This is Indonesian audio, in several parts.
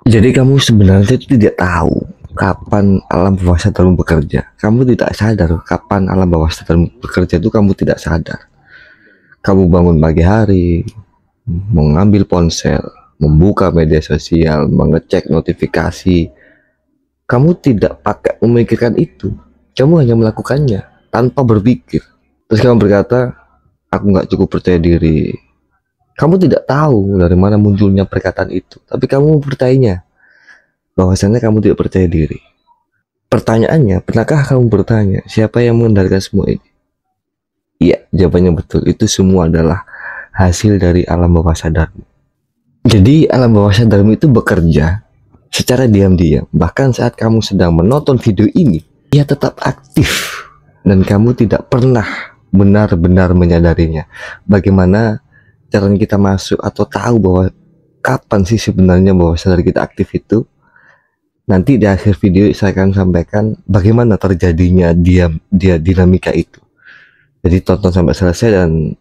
Jadi kamu sebenarnya itu tidak tahu kapan alam bawah sadarmu bekerja. Kamu tidak sadar kapan alam bawah sadarmu bekerja itu kamu tidak sadar. Kamu bangun pagi hari, mengambil ponsel, membuka media sosial, mengecek notifikasi. Kamu tidak pakai memikirkan itu. Kamu hanya melakukannya tanpa berpikir. Terus kamu berkata, aku nggak cukup percaya diri. Kamu tidak tahu dari mana munculnya perkataan itu, tapi kamu bertanya bahwasannya kamu tidak percaya diri. Pertanyaannya, pernahkah kamu bertanya siapa yang mengendalikan semua ini? Iya, jawabannya betul. Itu semua adalah hasil dari alam bawah sadarmu. Jadi alam bawah sadarmu itu bekerja secara diam-diam. Bahkan saat kamu sedang menonton video ini, ia tetap aktif dan kamu tidak pernah benar-benar menyadarinya. Bagaimana caranya kita masuk atau tahu bahwa kapan sih sebenarnya bawah sadar kita aktif itu? Nanti di akhir video saya akan sampaikan bagaimana terjadinya dia dinamika itu. Jadi tonton sampai selesai dan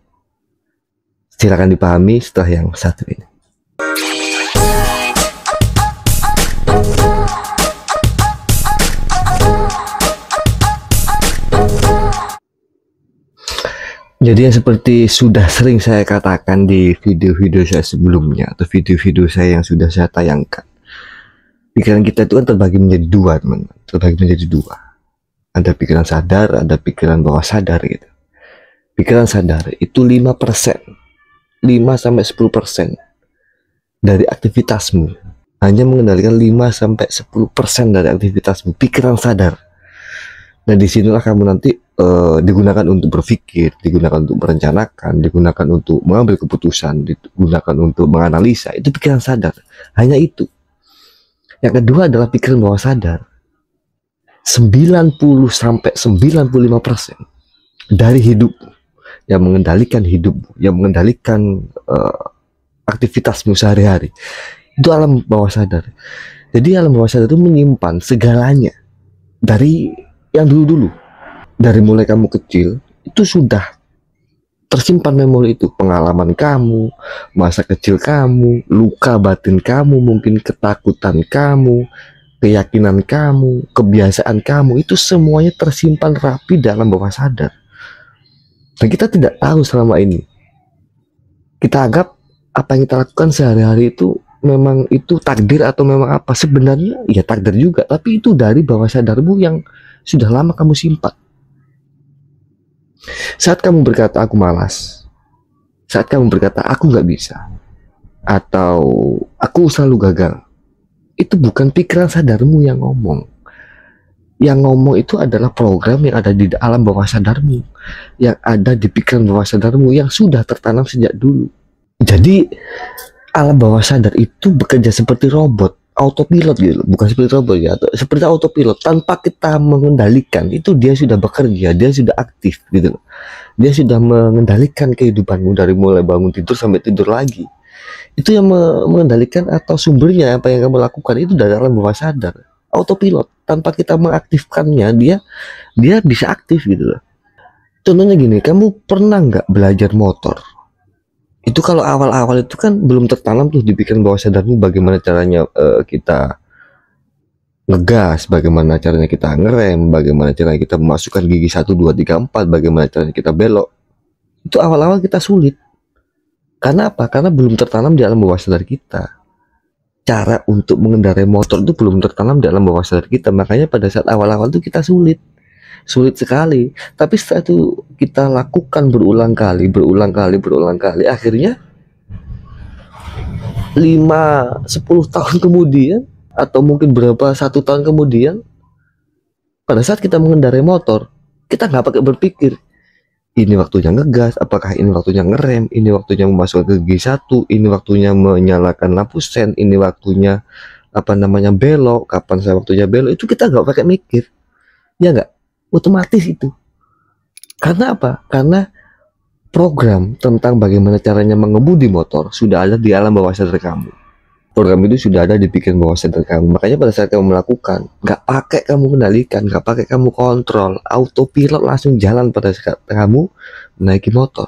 silakan dipahami setelah yang satu ini. Jadi yang seperti sudah sering saya katakan di video-video saya sebelumnya atau video-video saya yang sudah saya tayangkan, pikiran kita itu kan terbagi menjadi dua, teman. Terbagi menjadi dua. Ada pikiran sadar, ada pikiran bawah sadar gitu. Pikiran sadar itu 5%, 5-10% dari aktivitasmu. Hanya mengendalikan 5-10% dari aktivitasmu, pikiran sadar. Nah, disinilah kamu nanti digunakan untuk berpikir, digunakan untuk merencanakan, digunakan untuk mengambil keputusan, digunakan untuk menganalisa. Itu pikiran sadar. Hanya itu. Yang kedua adalah pikiran bawah sadar. 90-95% dari hidupmu yang mengendalikan hidupmu, yang mengendalikan aktivitasmu sehari-hari. Itu alam bawah sadar. Jadi alam bawah sadar itu menyimpan segalanya dari yang dulu-dulu. Dari mulai kamu kecil itu sudah tersimpan memori itu, pengalaman kamu, masa kecil kamu, luka batin kamu, mungkin ketakutan kamu, keyakinan kamu, kebiasaan kamu, itu semuanya tersimpan rapi dalam bawah sadar. Dan kita tidak tahu selama ini. Kita anggap apa yang kita lakukan sehari-hari itu memang itu takdir atau memang apa. Sebenarnya ya takdir juga, tapi itu dari bawah sadarmu yang sudah lama kamu simpan. Saat kamu berkata aku malas, saat kamu berkata aku nggak bisa, atau aku selalu gagal, itu bukan pikiran sadarmu yang ngomong. Yang ngomong itu adalah program yang ada di alam bawah sadarmu, yang ada di pikiran bawah sadarmu yang sudah tertanam sejak dulu. Jadi alam bawah sadar itu bekerja seperti robot, autopilot gitu, bukan seperti robot ya, atau seperti autopilot tanpa kita mengendalikan. Itu dia sudah bekerja, dia sudah aktif gitu. Dia sudah mengendalikan kehidupanmu dari mulai bangun tidur sampai tidur lagi. Itu yang mengendalikan atau sumbernya apa yang kamu lakukan itu dari alam bawah sadar, autopilot. Tanpa kita mengaktifkannya, dia bisa aktif gitu loh. Contohnya gini, kamu pernah nggak belajar motor? Itu kalau awal-awal itu kan belum tertanam tuh di pikiran bawah sadarmu bagaimana caranya kita ngegas, bagaimana caranya kita ngerem, bagaimana caranya kita memasukkan gigi 1, 2, 3, 4, bagaimana caranya kita belok. Itu awal-awal kita sulit. Karena apa? Karena belum tertanam di alam bawah sadar kita. Cara untuk mengendarai motor itu belum tertanam di alam bawah sadar kita. Makanya pada saat awal-awal itu kita sulit sekali. Tapi setelah itu kita lakukan berulang kali, akhirnya 5-10 tahun kemudian, atau mungkin berapa 1 tahun kemudian, pada saat kita mengendarai motor, kita nggak pakai berpikir ini waktunya ngegas, apakah ini waktunya ngerem, ini waktunya memasukkan ke gigi 1, ini waktunya menyalakan lampu sen, ini waktunya belok, kapan saya waktunya belok. Itu kita nggak pakai mikir, ya nggak, otomatis itu. Karena apa? Karena program tentang bagaimana caranya mengemudi motor sudah ada di alam bawah sadar kamu. Program itu sudah ada di pikiran bawah sadar kamu. Makanya pada saat kamu melakukan, nggak pakai kamu kendalikan, nggak pakai kamu kontrol, autopilot langsung jalan pada saat kamu menaiki motor.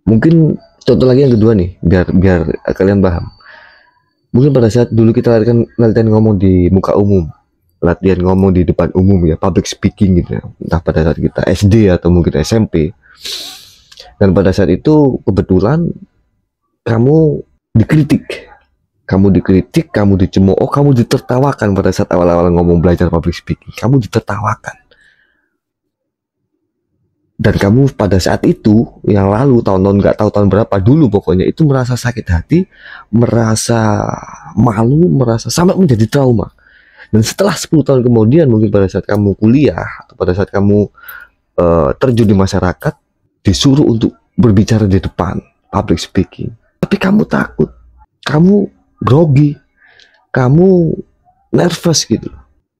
Mungkin contoh lagi yang kedua nih, biar kalian paham. Mungkin pada saat dulu kita latihan ngomong di muka umum, latihan ngomong di depan umum ya, public speaking gitu ya. Entah pada saat kita SD atau mungkin SMP. Dan pada saat itu kebetulan kamu dikritik. Kamu dicemooh, kamu ditertawakan pada saat awal-awal ngomong belajar public speaking. Kamu ditertawakan. Dan kamu pada saat itu, yang lalu, tahun-tahun nggak tahu tahun berapa dulu pokoknya, itu merasa sakit hati, merasa malu, merasa sampai menjadi trauma. Dan setelah 10 tahun kemudian, mungkin pada saat kamu kuliah, atau pada saat kamu terjun di masyarakat, disuruh untuk berbicara di depan, public speaking. Tapi kamu takut, kamu grogi, kamu nervous gitu.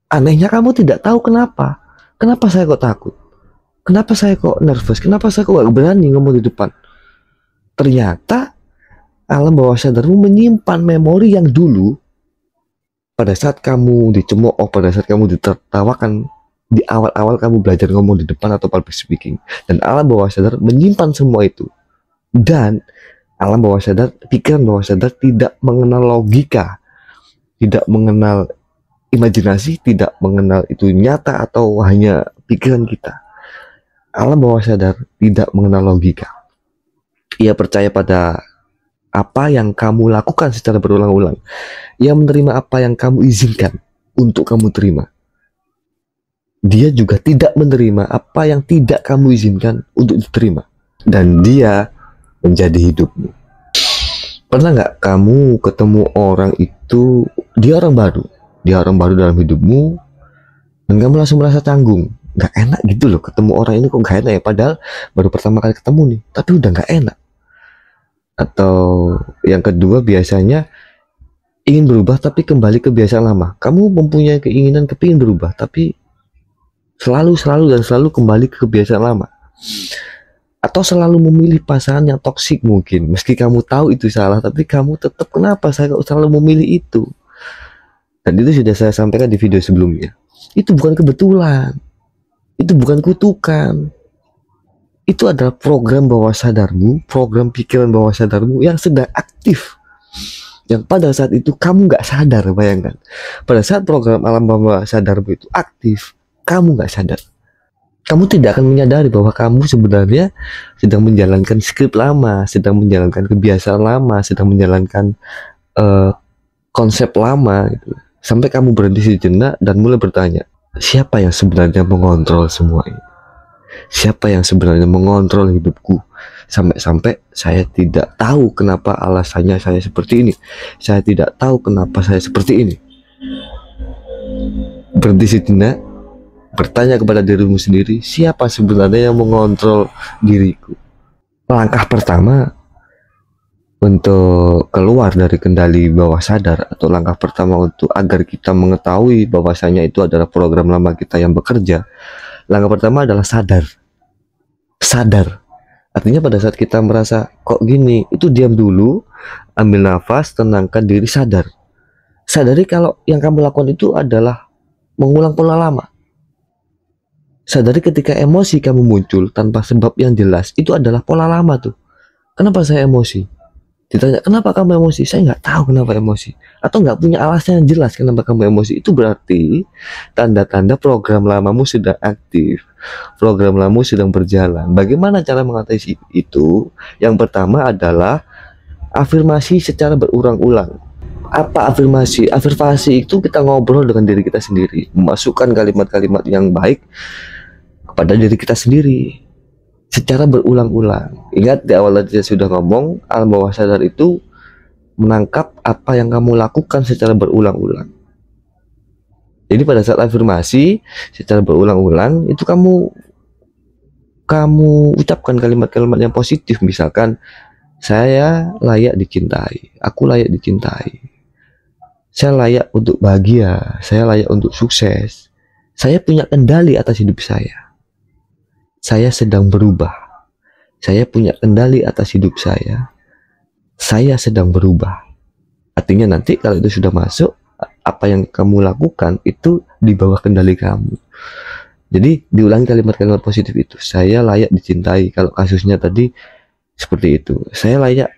Anehnya kamu tidak tahu kenapa. Kenapa saya kok takut? Kenapa saya kok nervous? Kenapa saya kok gak berani ngomong di depan? Ternyata alam bawah sadarmu menyimpan memori yang dulu pada saat kamu dicemooh, pada saat kamu ditertawakan di awal-awal kamu belajar ngomong di depan atau public speaking. Dan alam bawah sadar menyimpan semua itu. Dan alam bawah sadar, pikiran bawah sadar tidak mengenal logika, tidak mengenal imajinasi, tidak mengenal itu nyata atau hanya pikiran kita. Alam bawah sadar tidak mengenal logika. Ia percaya pada apa yang kamu lakukan secara berulang-ulang. Ia menerima apa yang kamu izinkan untuk kamu terima. Dia juga tidak menerima apa yang tidak kamu izinkan untuk diterima. Dan dia menjadi hidupmu. Pernah nggak kamu ketemu orang itu, dia orang baru dalam hidupmu, dan kamu langsung merasa canggung, nggak enak gitu loh, ketemu orang ini kok nggak enak ya, padahal baru pertama kali ketemu nih, tapi udah nggak enak. Atau yang kedua biasanya ingin berubah tapi kembali ke kebiasaan lama. Kamu mempunyai keinginan kepingin berubah, tapi selalu kembali ke kebiasaan lama. Atau selalu memilih pasangan yang toksik mungkin, meski kamu tahu itu salah, tapi kamu tetap, kenapa saya kok selalu memilih itu. Dan itu sudah saya sampaikan di video sebelumnya. Itu bukan kebetulan, itu bukan kutukan. Itu adalah program bawah sadarmu, program pikiran bawah sadarmu yang sedang aktif. Yang pada saat itu kamu nggak sadar, bayangkan. Pada saat program alam bawah sadarmu itu aktif, kamu nggak sadar. Kamu tidak akan menyadari bahwa kamu sebenarnya sedang menjalankan skrip lama, sedang menjalankan kebiasaan lama, sedang menjalankan konsep lama gitu. Sampai kamu berhenti sejenak dan mulai bertanya, siapa yang sebenarnya mengontrol semua ini? Siapa yang sebenarnya mengontrol hidupku? Sampai-sampai saya tidak tahu kenapa alasannya saya seperti ini. Saya tidak tahu kenapa saya seperti ini. Berhenti sejenak, bertanya kepada dirimu sendiri, siapa sebenarnya yang mengontrol diriku? Langkah pertama untuk keluar dari kendali bawah sadar, atau langkah pertama untuk agar kita mengetahui bahwasanya itu adalah program lama kita yang bekerja, langkah pertama adalah sadar. Artinya pada saat kita merasa kok gini, itu diam dulu, ambil nafas, tenangkan diri, sadar. Sadari kalau yang kamu lakukan itu adalah mengulang pola lama. Sadari ketika emosi kamu muncul tanpa sebab yang jelas, itu adalah pola lama tuh. Kenapa saya emosi? Ditanya, kenapa kamu emosi? Saya nggak tahu kenapa emosi. Atau nggak punya alasan yang jelas kenapa kamu emosi. Itu berarti tanda-tanda program lamamu sedang aktif. Program lamamu sedang berjalan. Bagaimana cara mengatasi itu? Yang pertama adalah afirmasi secara berulang-ulang. Apa afirmasi? Afirmasi itu kita ngobrol dengan diri kita sendiri. Memasukkan kalimat-kalimat yang baik kepada diri kita sendiri secara berulang-ulang. Ingat di awal tadi saya sudah ngomong, alam bawah sadar itu menangkap apa yang kamu lakukan secara berulang-ulang. Jadi pada saat afirmasi secara berulang-ulang itu kamu ucapkan kalimat-kalimat yang positif. Misalkan, saya layak dicintai, aku layak dicintai, saya layak untuk bahagia, saya layak untuk sukses, saya punya kendali atas hidup saya sedang berubah, saya punya kendali atas hidup saya sedang berubah. Artinya nanti kalau itu sudah masuk, apa yang kamu lakukan itu di bawah kendali kamu. Jadi diulangi kalimat-kalimat positif itu. Saya layak dicintai, kalau kasusnya tadi seperti itu. Saya layak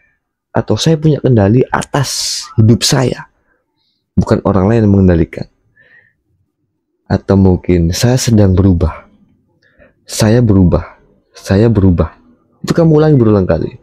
atau saya punya kendali atas hidup saya, bukan orang lain yang mengendalikan. Atau mungkin saya sedang berubah, saya berubah, saya berubah. Itu kamu ulangi berulang kali.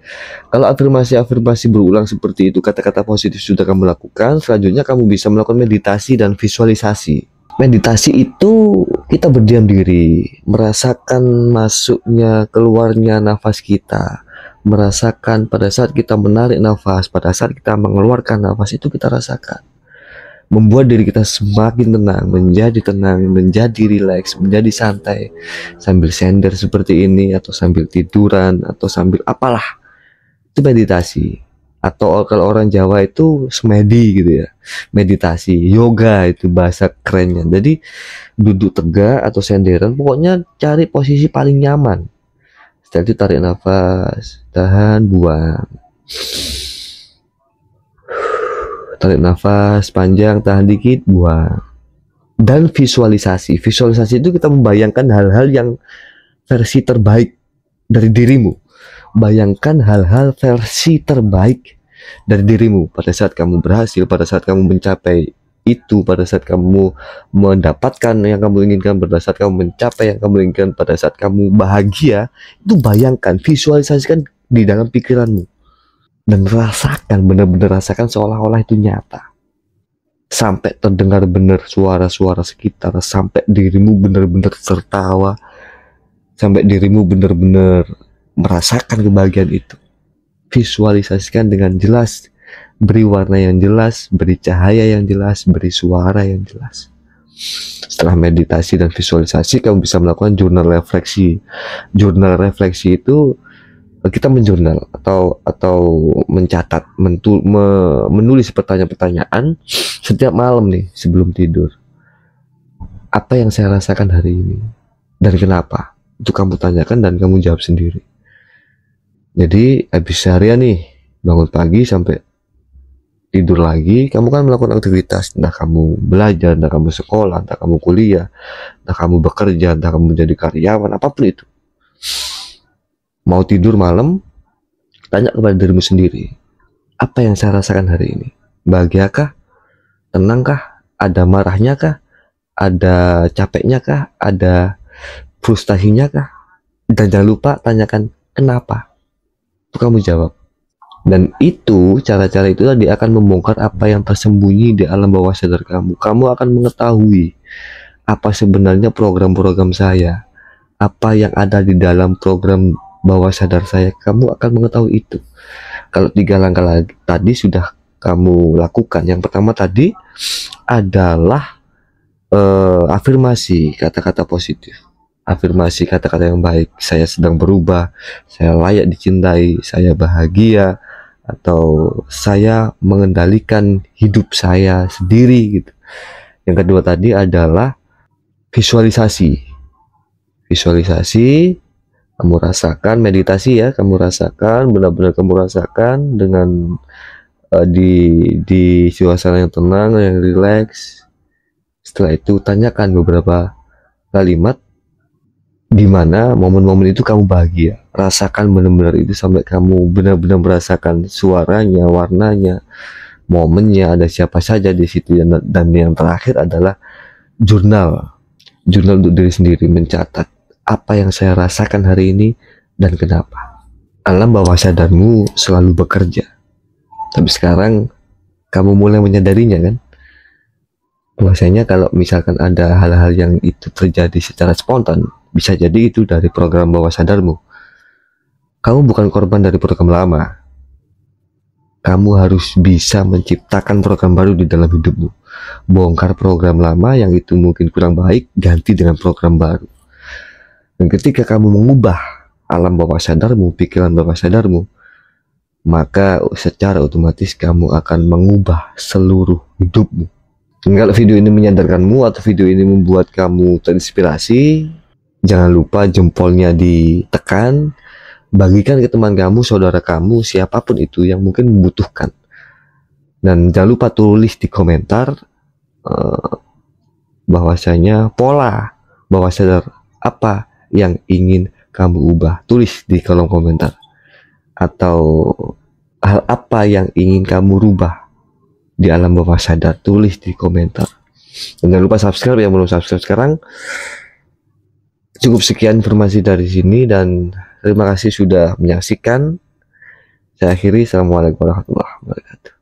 Kalau afirmasi-afirmasi berulang seperti itu, kata-kata positif sudah kamu lakukan, selanjutnya kamu bisa melakukan meditasi dan visualisasi. Meditasi itu kita berdiam diri, merasakan masuknya keluarnya nafas kita, merasakan pada saat kita menarik nafas, pada saat kita mengeluarkan nafas, itu kita rasakan. Membuat diri kita semakin tenang, menjadi rileks, menjadi santai, sambil sender seperti ini, atau sambil tiduran, atau sambil apalah. Itu meditasi. Atau kalau orang Jawa itu semedi gitu ya, meditasi, yoga itu bahasa kerennya. Jadi duduk tegak atau senderan, pokoknya cari posisi paling nyaman. Setelah itu tarik nafas, tahan, buang. Tarik nafas panjang, tahan dikit, buang. Dan visualisasi. Visualisasi itu kita membayangkan hal-hal yang versi terbaik dari dirimu. Bayangkan hal-hal versi terbaik dari dirimu pada saat kamu berhasil, pada saat kamu mencapai itu, pada saat kamu mendapatkan yang kamu inginkan, pada saat kamu mencapai yang kamu inginkan, pada saat kamu bahagia. Itu bayangkan, visualisasikan di dalam pikiranmu. Dan rasakan, benar-benar rasakan seolah-olah itu nyata. Sampai terdengar benar suara-suara sekitar, sampai dirimu benar-benar tertawa, sampai dirimu benar-benar merasakan kebahagiaan itu. Visualisasikan dengan jelas, beri warna yang jelas, beri cahaya yang jelas, beri suara yang jelas. Setelah meditasi dan visualisasi, kamu bisa melakukan jurnal refleksi. Jurnal refleksi itu kita menjurnal atau mencatat, menulis pertanyaan-pertanyaan setiap malam nih sebelum tidur. Apa yang saya rasakan hari ini dan kenapa? Itu kamu tanyakan dan kamu jawab sendiri. Jadi habis seharian nih, bangun pagi sampai tidur lagi, kamu kan melakukan aktivitas, entah kamu belajar, entah kamu sekolah, entah kamu kuliah, entah kamu bekerja, entah kamu jadi karyawan, apapun itu. Mau tidur malam, tanya kepada dirimu sendiri, apa yang saya rasakan hari ini? Bahagiakah? Tenangkah? Ada marahnya kah? Ada capeknya kah? Ada frustasinya kah? Dan jangan lupa tanyakan kenapa. Itu kamu jawab. Dan itu, cara-cara itu tadi akan membongkar apa yang tersembunyi di alam bawah sadar kamu. Kamu akan mengetahui apa sebenarnya program-program saya, apa yang ada di dalam program bawah sadar saya. Kamu akan mengetahui itu. Kalau 3 langkah lagi tadi sudah kamu lakukan. Yang pertama tadi adalah afirmasi, kata-kata positif, afirmasi kata-kata yang baik. Saya sedang berubah, saya layak dicintai, saya bahagia, atau saya mengendalikan hidup saya sendiri gitu. Yang kedua tadi adalah visualisasi. Visualisasi, kamu rasakan, meditasi ya, kamu rasakan, benar-benar kamu rasakan dengan di suasana yang tenang, yang rileks. Setelah itu tanyakan beberapa kalimat di mana momen-momen itu kamu bahagia. Rasakan benar-benar itu sampai kamu benar-benar merasakan suaranya, warnanya, momennya, ada siapa saja di situ. Dan yang terakhir adalah jurnal. Jurnal untuk diri sendiri, mencatat apa yang saya rasakan hari ini dan kenapa. Alam bawah sadarmu selalu bekerja, tapi sekarang kamu mulai menyadarinya kan, bahwasanya kalau misalkan ada hal-hal yang itu terjadi secara spontan, bisa jadi itu dari program bawah sadarmu. Kamu bukan korban dari program lama. Kamu harus bisa menciptakan program baru di dalam hidupmu. Bongkar program lama yang itu mungkin kurang baik, ganti dengan program baru. Dan ketika kamu mengubah alam bawah sadarmu, pikiran bawah sadarmu, maka secara otomatis kamu akan mengubah seluruh hidupmu. Dan kalau video ini menyadarkanmu atau video ini membuat kamu terinspirasi, jangan lupa jempolnya ditekan, bagikan ke teman kamu, saudara kamu, siapapun itu yang mungkin membutuhkan. Dan jangan lupa tulis di komentar bahwasanya pola bawah sadar apa yang ingin kamu ubah. Tulis di kolom komentar. Atau hal apa yang ingin kamu rubah di alam bawah sadar, tulis di komentar. Dan jangan lupa subscribe yang belum subscribe sekarang. Cukup sekian informasi dari sini dan terima kasih sudah menyaksikan. Saya akhiri. Assalamualaikum warahmatullahi wabarakatuh.